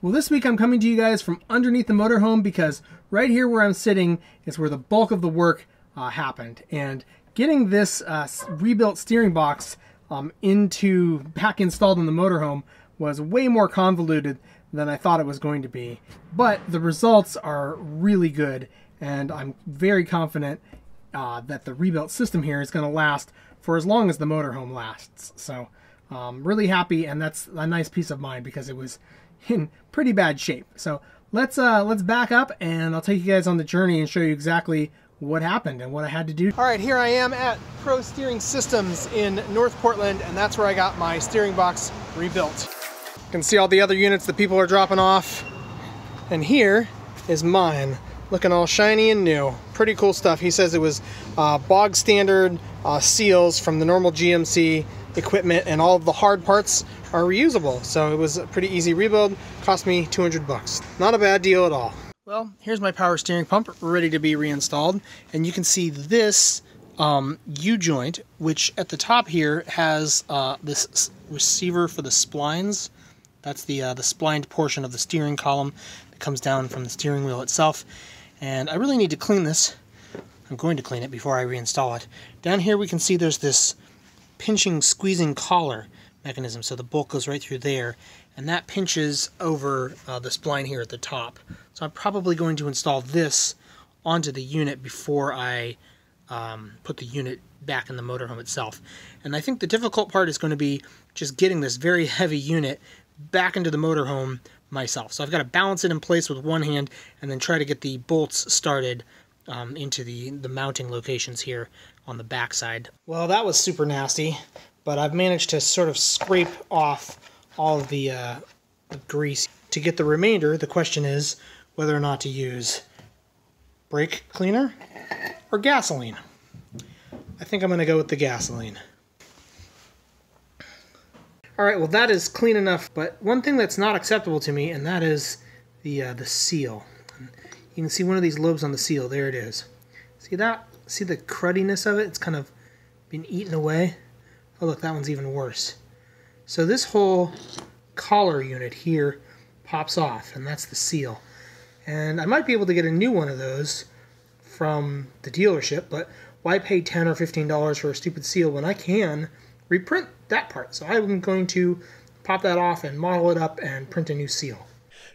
Well, this week I'm coming to you guys from underneath the motorhome because right here where I'm sitting is where the bulk of the work happened. And getting this rebuilt steering box back installed in the motorhome was way more convoluted than I thought it was going to be. But the results are really good, and I'm very confident that the rebuilt system here is going to last for as long as the motorhome lasts. So really happy, and that's a nice peace of mind because it was in pretty bad shape. So let's back up and I'll take you guys on the journey and show you exactly what happened and what I had to do. All right, here I am at Pro Steering Systems in North Portland, and that's where I got my steering box rebuilt. You can see all the other units that people are dropping off, and here is mine, looking all shiny and new. Pretty cool stuff. He says it was bog standard seals from the normal GMC equipment, and all of the hard parts are reusable. So it was a pretty easy rebuild. Cost me 200 bucks. Not a bad deal at all. Well, here's my power steering pump ready to be reinstalled, and you can see this U-joint, which at the top here has this receiver for the splines. That's the splined portion of the steering column that comes down from the steering wheel itself. And I really need to clean this. I'm going to clean it before I reinstall it. Down here we can see there's this pinching, squeezing collar mechanism, so the bolt goes right through there, and that pinches over the spline here at the top. So I'm probably going to install this onto the unit before I put the unit back in the motorhome itself. And I think the difficult part is going to be just getting this very heavy unit back into the motorhome myself. So I've got to balance it in place with one hand and then try to get the bolts started into the mounting locations here on the back side. Well, that was super nasty, but I've managed to sort of scrape off all of the grease. To get the remainder, the question is whether or not to use brake cleaner or gasoline. I think I'm going to go with the gasoline. Alright, well that is clean enough, but one thing that's not acceptable to me, and that is the seal. You can see one of these lobes on the seal. There it is. See that? See the cruddiness of it? It's kind of been eaten away. Oh look, that one's even worse. So this whole collar unit here pops off, and that's the seal. And I might be able to get a new one of those from the dealership, but why pay $10 or $15 for a stupid seal when I can reprint that part? So I'm going to pop that off and model it up and print a new seal.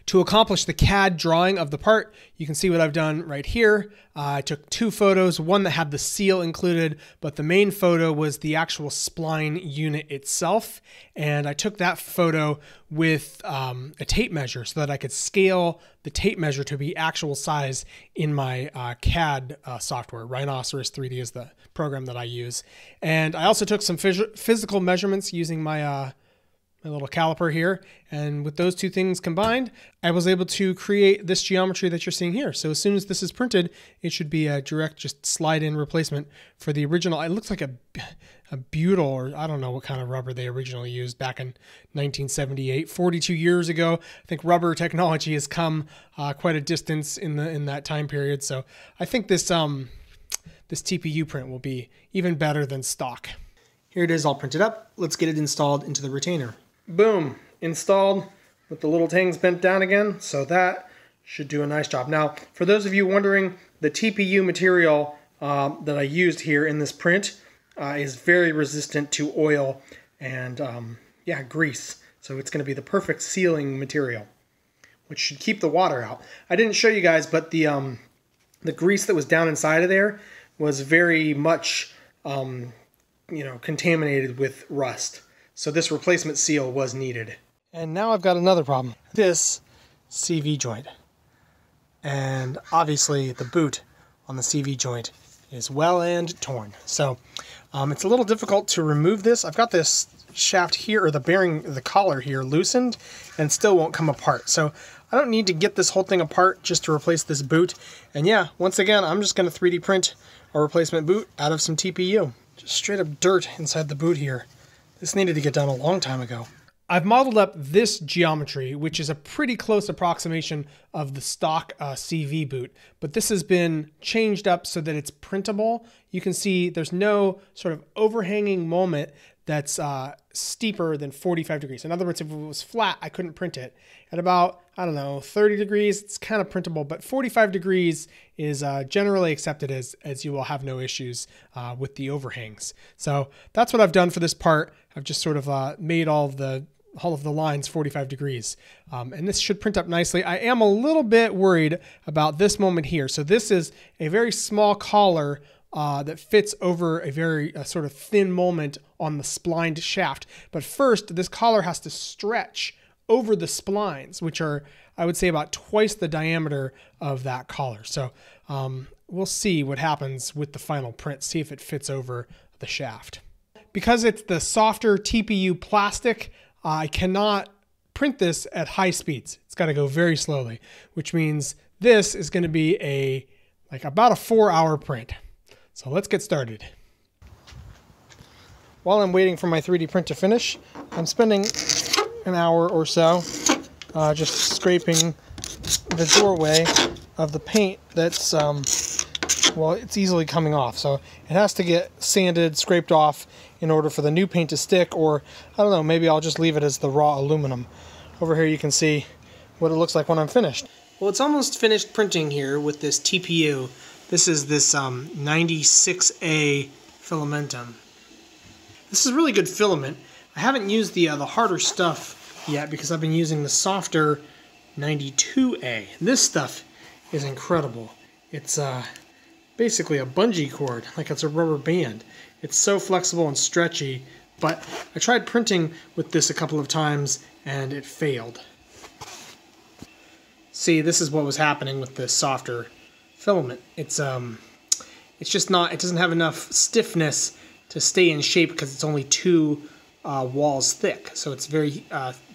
To accomplish the CAD drawing of the part, you can see what I've done right here. I took two photos, one that had the seal included, but the main photo was the actual spline unit itself. And I took that photo with a tape measure so that I could scale the tape measure to be actual size in my CAD software. Rhinoceros 3D is the program that I use. And I also took some physical measurements using my little caliper here, and with those two things combined, I was able to create this geometry that you're seeing here. So as soon as this is printed, it should be a direct, just slide-in replacement for the original. It looks like a butyl, or I don't know what kind of rubber they originally used back in 1978, 42 years ago. I think rubber technology has come quite a distance in that time period. So I think this TPU print will be even better than stock. Here it is all printed up. Let's get it installed into the retainer. Boom, installed with the little tangs bent down again, so that should do a nice job. Now, for those of you wondering, the TPU material that I used here in this print is very resistant to oil and grease. So it's going to be the perfect sealing material, which should keep the water out. I didn't show you guys, but the grease that was down inside of there was very much contaminated with rust. So this replacement seal was needed. And now I've got another problem. This CV joint. And obviously the boot on the CV joint is well and torn. So it's a little difficult to remove this. I've got this shaft here, or the bearing, the collar here, loosened and still won't come apart. So I don't need to get this whole thing apart just to replace this boot. And yeah, once again, I'm just going to 3D print a replacement boot out of some TPU. Just straight up dirt inside the boot here. This needed to get done a long time ago. I've modeled up this geometry, which is a pretty close approximation of the stock CV boot, but this has been changed up so that it's printable. You can see there's no sort of overhanging moment that's steeper than 45 degrees. In other words, if it was flat, I couldn't print it. At about, I don't know, 30 degrees, it's kind of printable, but 45 degrees is generally accepted as you will have no issues with the overhangs. So that's what I've done for this part. I've just sort of made all of the lines 45 degrees. And this should print up nicely. I am a little bit worried about this moment here. So this is a very small collar that fits over a very sort of thin moment on the splined shaft. But first, this collar has to stretch over the splines, which are, I would say, about twice the diameter of that collar. So we'll see what happens with the final print, see if it fits over the shaft. Because it's the softer TPU plastic, I cannot print this at high speeds. It's got to go very slowly, which means this is going to be about a 4-hour print. So let's get started. While I'm waiting for my 3D print to finish, I'm spending an hour or so just scraping the doorway of the paint that's, well, it's easily coming off. So it has to get sanded, scraped off in order for the new paint to stick, or I don't know, maybe I'll just leave it as the raw aluminum. Over here you can see what it looks like when I'm finished. Well, it's almost finished printing here with this TPU. This is this 96A filamentum. This is really good filament. I haven't used the harder stuff yet because I've been using the softer 92A. This stuff is incredible. It's basically a bungee cord, like it's a rubber band. It's so flexible and stretchy, but I tried printing with this a couple of times and it failed. See, this is what was happening with the softer filament. It's just not, it doesn't have enough stiffness to stay in shape because it's only 2 walls thick. So it's very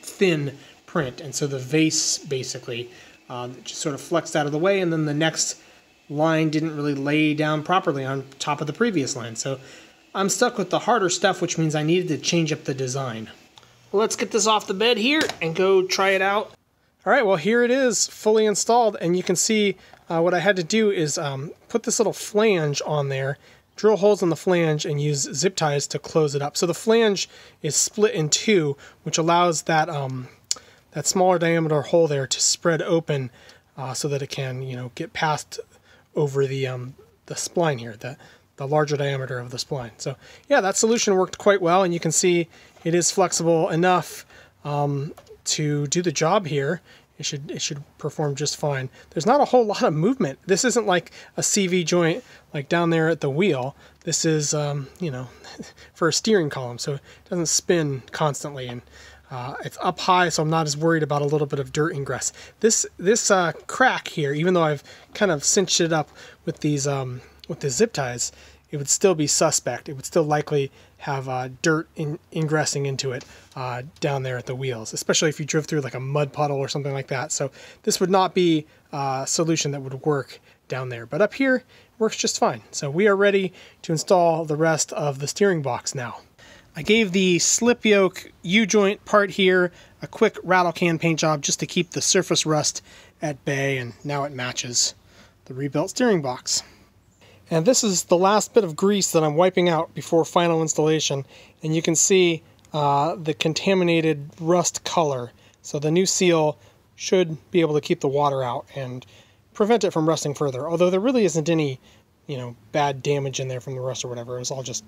thin print, and so the vase basically just sort of flexed out of the way, and then the next line didn't really lay down properly on top of the previous line. So I'm stuck with the harder stuff, which means I needed to change up the design. Well, let's get this off the bed here and go try it out. All right, well, here it is fully installed, and you can see what I had to do is put this little flange on there, drill holes in the flange, and use zip ties to close it up. So the flange is split in 2, which allows that that smaller diameter hole there to spread open so that it can, you know, get past over the spline here, the larger diameter of the spline. So yeah, that solution worked quite well, and you can see it is flexible enough to do the job here. It should perform just fine. There's not a whole lot of movement. This isn't like a CV joint like down there at the wheel. This is you know, for a steering column, so it doesn't spin constantly, and it's up high, so I'm not as worried about a little bit of dirt ingress. This crack here, even though I've kind of cinched it up with these with the zip ties, it would still be suspect. It would still likely have dirt ingressing into it down there at the wheels, especially if you drove through like a mud puddle or something like that. So this would not be a solution that would work down there. But up here, it works just fine. So we are ready to install the rest of the steering box now. I gave the slip yoke U-joint part here a quick rattle can paint job just to keep the surface rust at bay, and now it matches the rebuilt steering box. And this is the last bit of grease that I'm wiping out before final installation, and you can see the contaminated rust color. So the new seal should be able to keep the water out and prevent it from rusting further, although there really isn't any, you know, bad damage in there from the rust or whatever. It's all just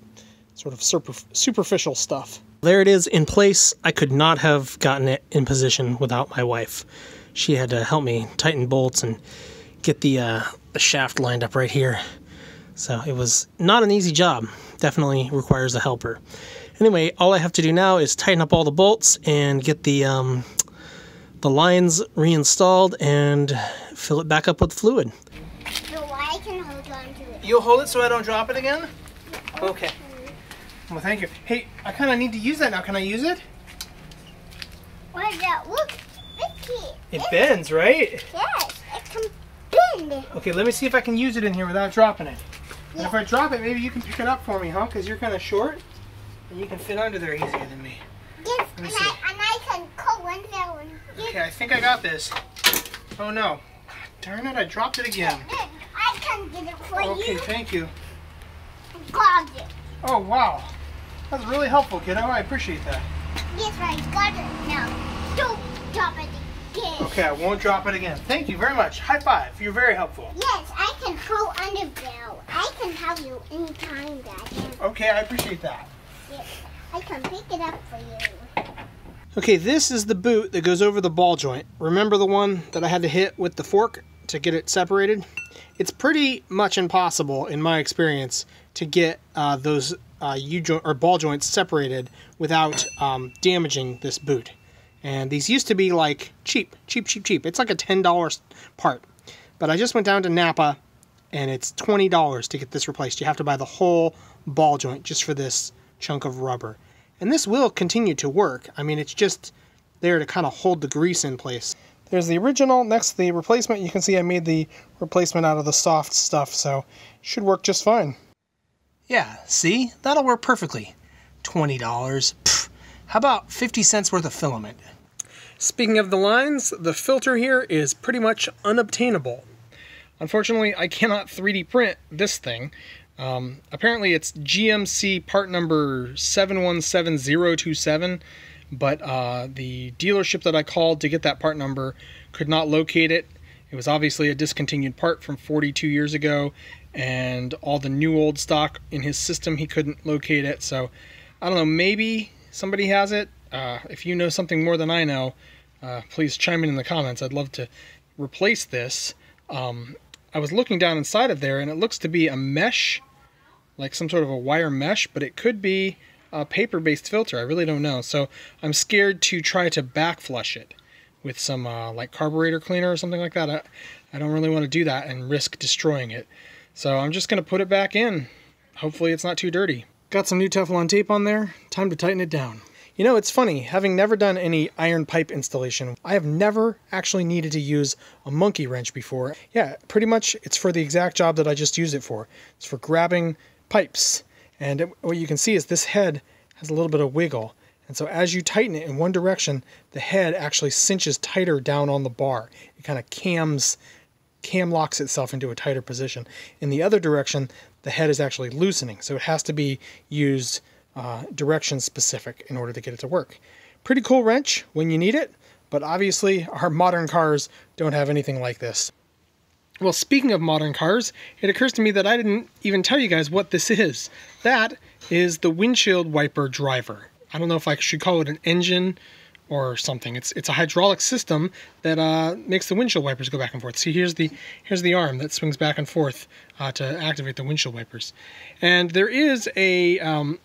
sort of superficial stuff. There it is in place. I could not have gotten it in position without my wife. She had to help me tighten bolts and get the shaft lined up right here. So it was not an easy job. Definitely requires a helper. Anyway, all I have to do now is tighten up all the bolts and get the lines reinstalled and fill it back up with fluid. So I can hold on to it. You'll hold it so I don't drop it again? Okay. Well, thank you. Hey, I kind of need to use that now. Can I use it? What is that? Look, it bends, right? Yes, it can bend. Okay, let me see if I can use it in here without dropping it. And if I drop it, maybe you can pick it up for me, huh? Because you're kind of short, and you can fit under there easier than me. Yes, and I can go under that one. Yes. Okay, I think I got this. Oh no. Darn it, I dropped it again. I can get it for you. Okay, thank you. Got it. Oh, wow. That's really helpful, kiddo. I appreciate that. Yes, right. Got it. Now, don't drop it again. Okay, I won't drop it again. Thank you very much. High five. You're very helpful. Yes, I can hold under there. I can help you anytime, Daddy. Okay, I appreciate that. Yes, I can pick it up for you. Okay, this is the boot that goes over the ball joint. Remember the one that I had to hit with the fork to get it separated? It's pretty much impossible, in my experience, to get those U-joint or ball joints separated without damaging this boot. And these used to be like cheap. It's like a $10 part. But I just went down to Napa, and it's $20 to get this replaced. You have to buy the whole ball joint just for this chunk of rubber. And this will continue to work. I mean, it's just there to kind of hold the grease in place. There's the original. Next, the replacement. You can see I made the replacement out of the soft stuff, so it should work just fine. Yeah, see? That'll work perfectly. $20. Pfft. How about 50 cents worth of filament? Speaking of the lines, the filter here is pretty much unobtainable. Unfortunately, I cannot 3D print this thing. Apparently it's GMC part number 717027, but the dealership that I called to get that part number could not locate it. It was obviously a discontinued part from 42 years ago, and all the new old stock in his system, he couldn't locate it. So I don't know, maybe somebody has it. If you know something more than I know, please chime in the comments. I'd love to replace this. I was looking down inside of there, and it looks to be a mesh, like some sort of a wire mesh, but it could be a paper-based filter. I really don't know. So I'm scared to try to back flush it with some like carburetor cleaner or something like that. I don't really want to do that and risk destroying it. So I'm just going to put it back in. Hopefully it's not too dirty. Got some new Teflon tape on there. Time to tighten it down. You know, it's funny, having never done any iron pipe installation, I have never actually needed to use a monkey wrench before. Yeah, pretty much it's for the exact job that I just used it for. It's for grabbing pipes. And what you can see is this head has a little bit of wiggle. And so as you tighten it in one direction, the head actually cinches tighter down on the bar. It kind of cam locks itself into a tighter position. In the other direction, the head is actually loosening. So it has to be used direction specific in order to get it to work. Pretty cool wrench when you need it, but obviously our modern cars don't have anything like this. Well, speaking of modern cars, it occurs to me that I didn't even tell you guys what this is. That is the windshield wiper driver. I don't know if I should call it an engine or something. It's a hydraulic system that makes the windshield wipers go back and forth. See, here's the arm that swings back and forth to activate the windshield wipers. And there is a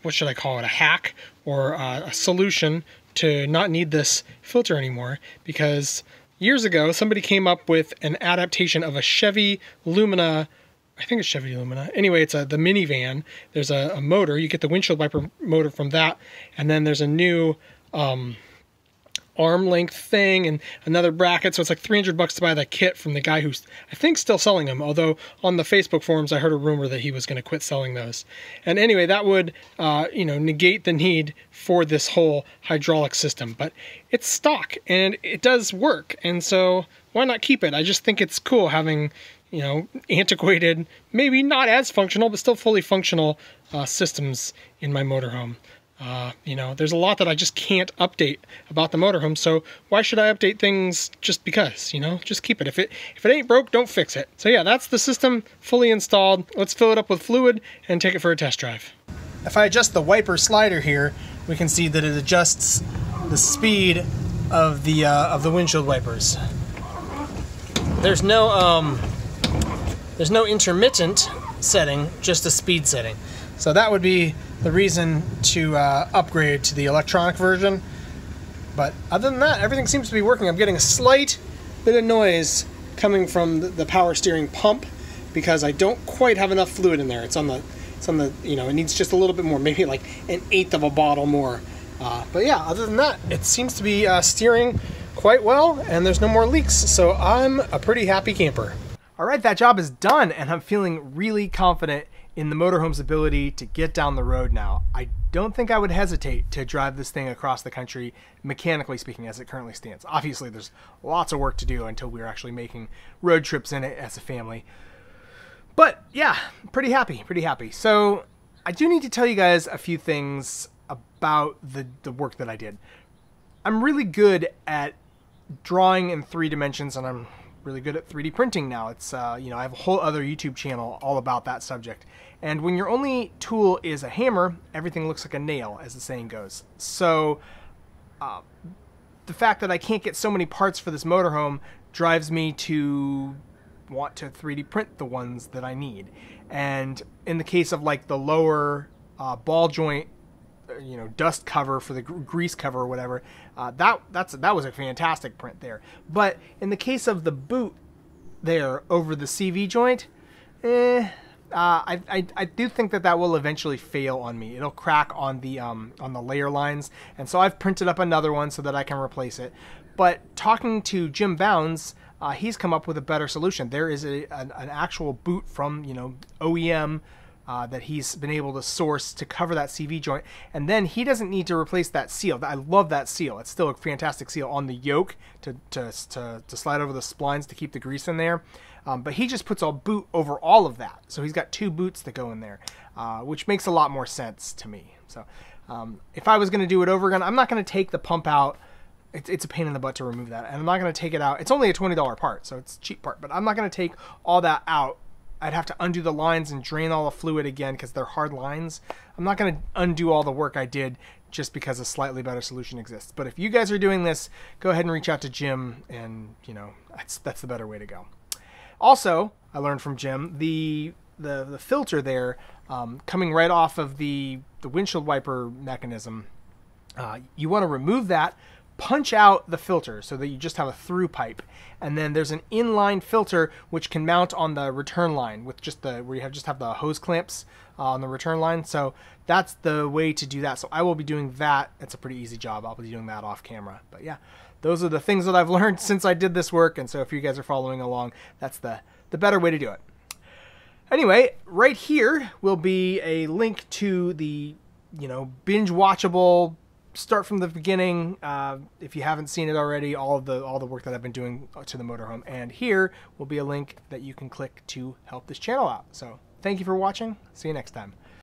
what should I call it, a hack or a solution to not need this filter anymore, because years ago somebody came up with an adaptation of a Chevy Lumina. I think it's Chevy Lumina. Anyway, it's the minivan. There's a motor. You get the windshield wiper motor from that, and then there's a new arm length thing and another bracket. So it's like $300 to buy that kit from the guy who's, I think, still selling them. Although on the Facebook forums, I heard a rumor that he was going to quit selling those. And anyway, that would, negate the need for this whole hydraulic system. But it's stock and it does work. And so why not keep it? I just think it's cool having, antiquated, maybe not as functional, but still fully functional systems in my motorhome. There's a lot that I just can't update about the motorhome, so why should I update things just because, Just keep it. If it ain't broke, don't fix it. So yeah, that's the system fully installed. Let's fill it up with fluid and take it for a test drive. If I adjust the wiper slider here, we can see that it adjusts the speed of the windshield wipers. There's no intermittent setting, just a speed setting. So that would be the reason to upgrade to the electronic version. But other than that, everything seems to be working. I'm getting a slight bit of noise coming from the power steering pump because I don't quite have enough fluid in there. It's on the it needs just a little bit more, maybe like 1/8 of a bottle more. But yeah, other than that, it seems to be steering quite well, and there's no more leaks. So I'm a pretty happy camper. All right, that job is done, and I'm feeling really confident in the motorhome's ability to get down the road now. I don't think I would hesitate to drive this thing across the country, mechanically speaking, as it currently stands. Obviously, there's lots of work to do until we're actually making road trips in it as a family. But yeah, pretty happy. So I do need to tell you guys a few things about the work that I did. I'm really good at drawing in 3 dimensions, and I'm really good at 3D printing now. It's you know, I have a whole other YouTube channel all about that subject. And when your only tool is a hammer, everything looks like a nail, as the saying goes. So the fact that I can't get so many parts for this motorhome drives me to want to 3D print the ones that I need. And in the case of like the lower ball joint, you know, dust cover for the grease cover or whatever, that was a fantastic print there. But in the case of the boot there over the CV joint, I do think that will eventually fail on me. It'll crack on the layer lines, and so I've printed up another one so that I can replace it. But talking to Jim Bounds, he's come up with a better solution. There is an actual boot from, you know, OEM that he's been able to source to cover that CV joint, and then he doesn't need to replace that seal. I love that seal. It's still a fantastic seal on the yoke to slide over the splines to keep the grease in there. But he just puts a boot over all of that. So he's got 2 boots that go in there, which makes a lot more sense to me. So if I was going to do it over again, I'm not going to take the pump out. It's a pain in the butt to remove that. And I'm not going to take it out. It's only a $20 part, so it's a cheap part. But I'm not going to take all that out. I'd have to undo the lines and drain all the fluid again because they're hard lines. I'm not going to undo all the work I did just because a slightly better solution exists. But if you guys are doing this, go ahead and reach out to Jim, and, you know, that's the better way to go. Also, I learned from Jim, the filter there, coming right off of the windshield wiper mechanism, you want to remove that, punch out the filter so that you just have a through pipe, and then there's an inline filter which can mount on the return line with just where you just have the hose clamps on the return line. So that's the way to do that. So I will be doing that. It's a pretty easy job. I'll be doing that off camera. But yeah, those are the things that I've learned since I did this work, and so if you guys are following along, that's the better way to do it. Anyway, right here will be a link to the, you know, binge watchable, start from the beginning, if you haven't seen it already, all the work that I've been doing to the motorhome. And here will be a link that you can click to help this channel out. So thank you for watching. See you next time.